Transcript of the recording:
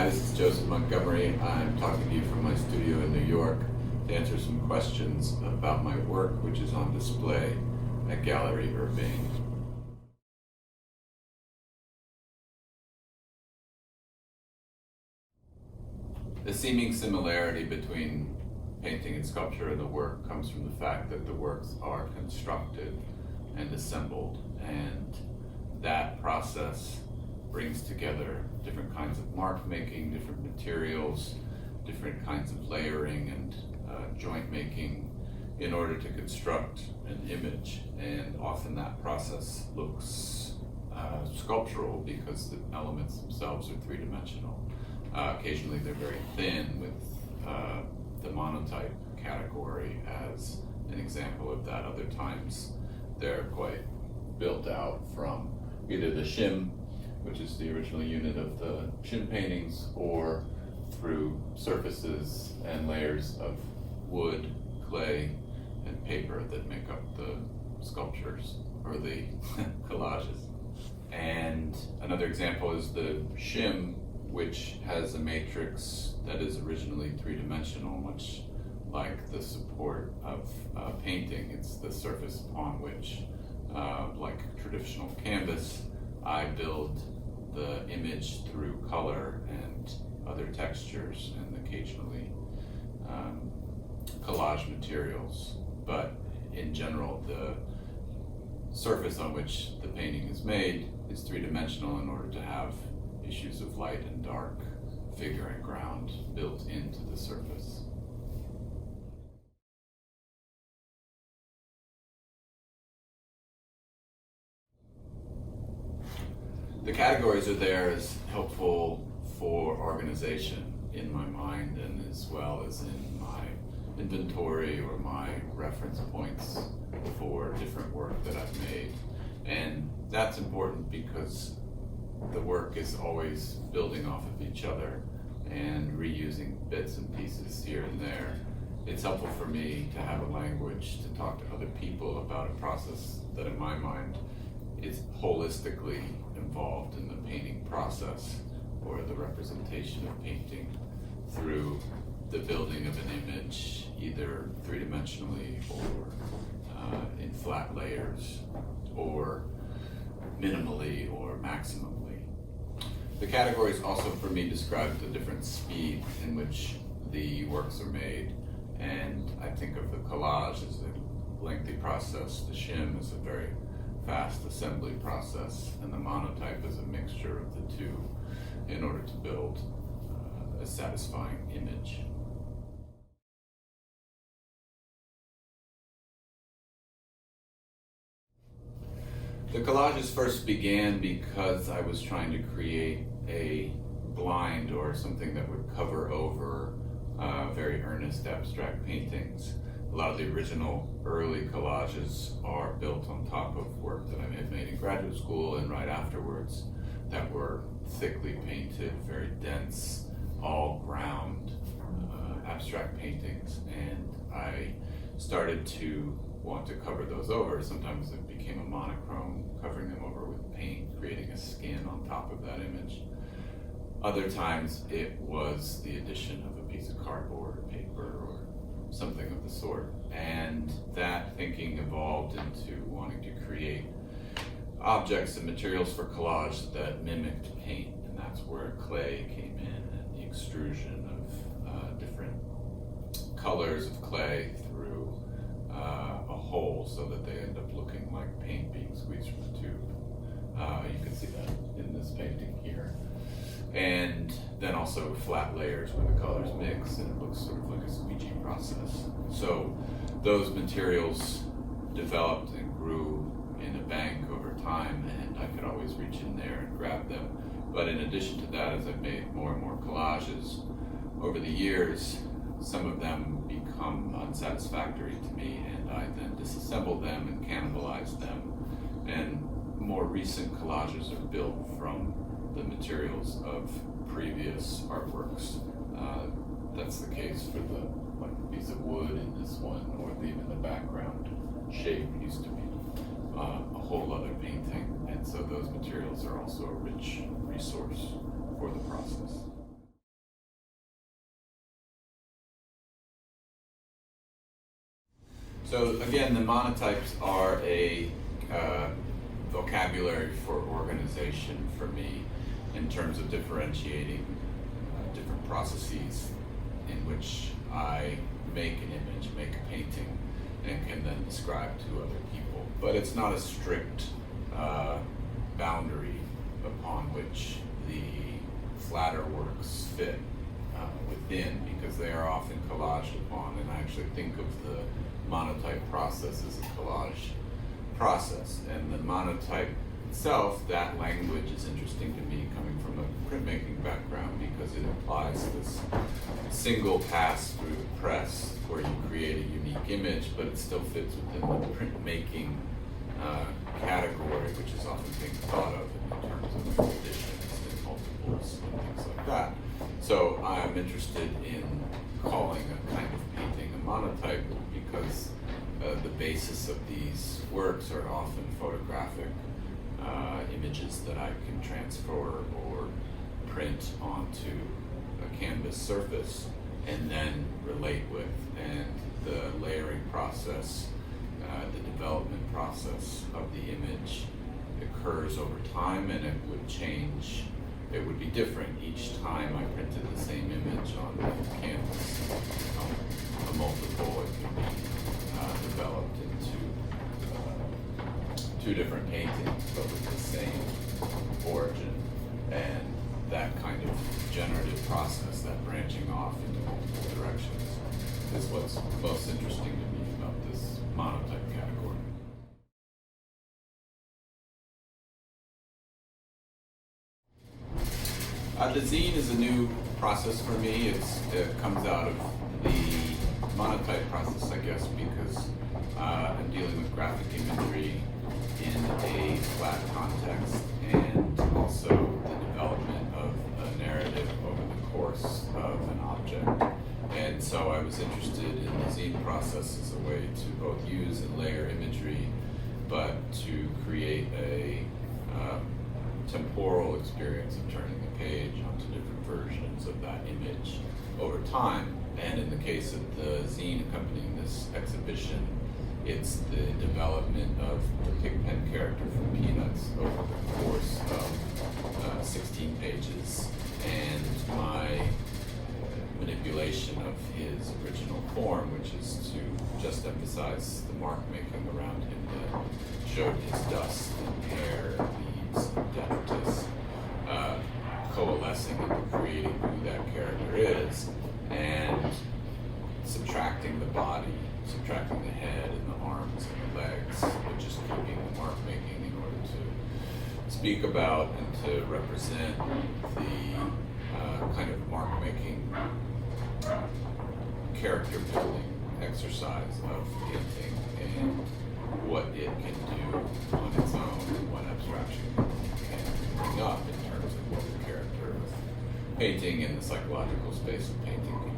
Hi, this is Joseph Montgomery. I'm talking to you from my studio in New York to answer some questions about my work, which is on display at Galleri Urbane. The seeming similarity between painting and sculpture and the work comes from the fact that the works are constructed and assembled, and that process brings together different kinds of mark making, different materials, different kinds of layering and joint making in order to construct an image. And often that process looks sculptural because the elements themselves are three-dimensional. Occasionally they're very thin, with the monotype category as an example of that. Other times they're quite built out from either the shim, which is the original unit of the shim paintings, or through surfaces and layers of wood, clay, and paper that make up the sculptures or the collages. And another example is the shim, which has a matrix that is originally three-dimensional, much like the support of painting. It's the surface upon which, like traditional canvas, I build the image through color and other textures and occasionally collage materials. But in general, the surface on which the painting is made is three-dimensional in order to have issues of light and dark, figure and ground built into the surface. The categories are there as helpful for organization in my mind, and as well as in my inventory or my reference points for different work that I've made. And that's important because the work is always building off of each other and reusing bits and pieces here and there. It's helpful for me to have a language to talk to other people about a process that in my mind is holistically involved in the painting process or the representation of painting through the building of an image, either three-dimensionally or in flat layers, or minimally or maximally. The categories also for me describe the different speed in which the works are made, and I think of the collage as a lengthy process, the shim as a very fast assembly process, and the monotype is a mixture of the two in order to build a satisfying image. The collages first began because I was trying to create a blind or something that would cover over very earnest abstract paintings. A lot of the original early collages are built on top of work that I may have made in graduate school and right afterwards that were thickly painted, very dense, all ground abstract paintings. And I started to want to cover those over. Sometimes it became a monochrome, covering them over with paint, creating a skin on top of that image. Other times it was the addition of a piece of cardboard or paper or something of the sort. And that thinking evolved into wanting to create objects and materials for collage that mimicked paint. And that's where clay came in, and the extrusion of different colors of clay through a hole so that they end up looking like paint being squeezed from a tube. You can see that in this painting here. And then also flat layers where the colors mix and it looks sort of like a squeegee process. So those materials developed and grew in a bank over time, and I could always reach in there and grab them. But in addition to that, as I've made more and more collages over the years, some of them become unsatisfactory to me, and I then disassemble them and cannibalize them. And more recent collages are built from the materials of previous artworks. That's the case for the piece of wood in this one, or even the background shape used to be a whole other painting. And so those materials are also a rich resource for the process. So again, the monotypes are a vocabulary for organization for me in terms of differentiating different processes in which I make an image, make a painting, and can then describe to other people. But it's not a strict boundary upon which the flatter works fit within, because they are often collaged upon, and I actually think of the monotype process as a collage process. And the monotype itself, that language is interesting to me coming from a printmaking background, because it implies this single pass through the press where you create a unique image, but it still fits within the printmaking category, which is often being thought of in terms of editions and multiples and things like that. So I'm interested in calling a kind of painting a monotype because the basis of these works are often photographic images that I can transfer or print onto a canvas surface and then relate with. And the layering process, the development process of the image occurs over time, and it would change. It would be different each time I printed the same image on the canvas. A multiple, it could be developed into two different paintings, but with the same origin. And that kind of generative process, that branching off into multiple directions, is what's most interesting to me about this monotype category. The zine is a new process for me. It comes out of the monotype process, I guess, because I'm dealing with graphic imagery in a flat context, and also the development of a narrative over the course of an object. And so I was interested in the zine process as a way to both use and layer imagery, but to create a temporal experience of turning the page onto different versions of that image over time. And in the case of the zine accompanying this exhibition, it's the development of the Pigpen character from Peanuts over the course of 16 pages, and my manipulation of his original form, which is to just emphasize the mark making around him that showed his dust and hair and leaves and detritus, coalescing into creating who that character is, and subtracting the body, subtracting the head and the arms and the legs, but just keeping the mark making in order to speak about and to represent the kind of mark making character building exercise of painting and what it can do on its own and what abstraction can bring up in terms of what the character of painting and the psychological space of painting